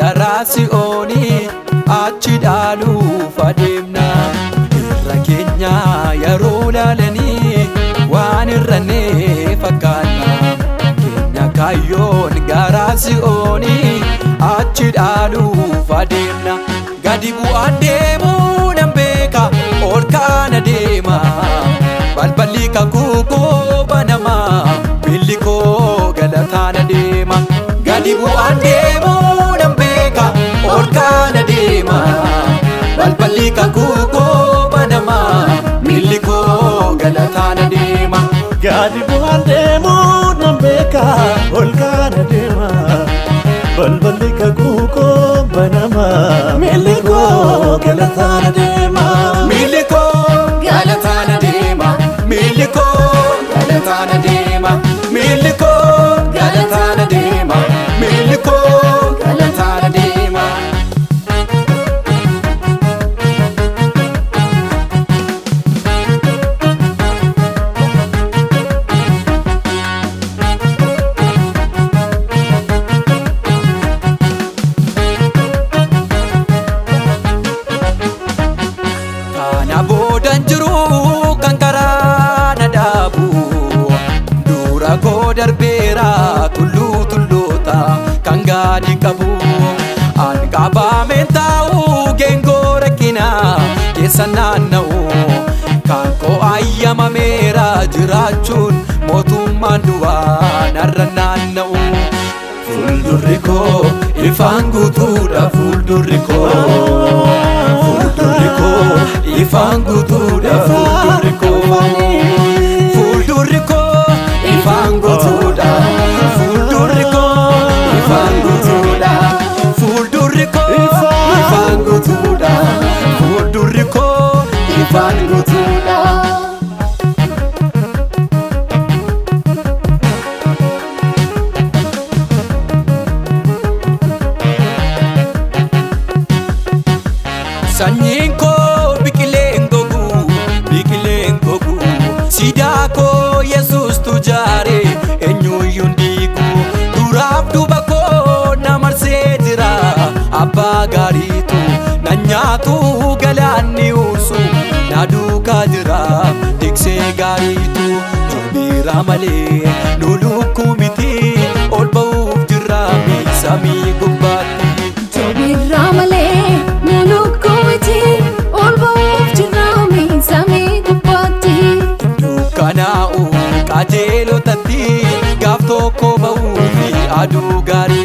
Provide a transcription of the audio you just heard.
garaa Si'oonii achi dhaaluuf adeemna. Irra keenya yeroo laalanii waan irrannee fakkaanna. Keenya kaayyoon garaa Si'oonii achi dhaaluuf adeemna. Gadi bu'aan deemuu nan beeka ol kaan adeema. Balballi kakuu koo banama miilli koo galataan adeema. Gadi bu'aan deemuu nan beeka ol kaan adeema. Balballi kakuu koo banama miilli koo galataan adeema. Gadi bu'aan deemuu nan beeka ol kaan adeema. Balballi kakuu koo banama miilli koo galataan adeema. Miilli koo galataan adeema. Miilli koo galataan adeema. Miilli koo galataan adeema. Miilli koo galataan adeema. Kana boodan jiru kan karaa na dhaabu. Dura koo darbeera tulluu tulloota kan gaadii qabu. An qabameen taa'u geengoo rakkinaa keessa naanna'u. Kan koo ayyamameera jiraachuun mootummaan du'aa narra naanna'u. Fuuldurri koo ifaan guutuudha fuuldurri koo. Fuuldurri koo ifaan guutuudha fuuldurri koo. Fuuldurri koo ifaan guutuudha. Fuuldurri koo ifaan guutuudha. Fuuldurri koo ifaan guutuudha. Fuuldurri koo ifaan guutuudha. Sanyiin koo biqileen gogu, biqileen gogu. Siidaa koo Yesuus tujaare eenyuyyuu hin diigu. Duraaf duuba koo na marsee jira abbaa gaariitu na nyaatu galaanni ursu na duukaa jira tiksee gaariitu. Joobiira malee nu lukkuu miti ol ba'uuf jirra samii gubbaatti. Joobiira malee nu lukkuu miti ol ba'uuf jirra samii gubbaatti. Dukkanaa'u qajeelotatti gaaf tokko ba'uufi aduu gaarii.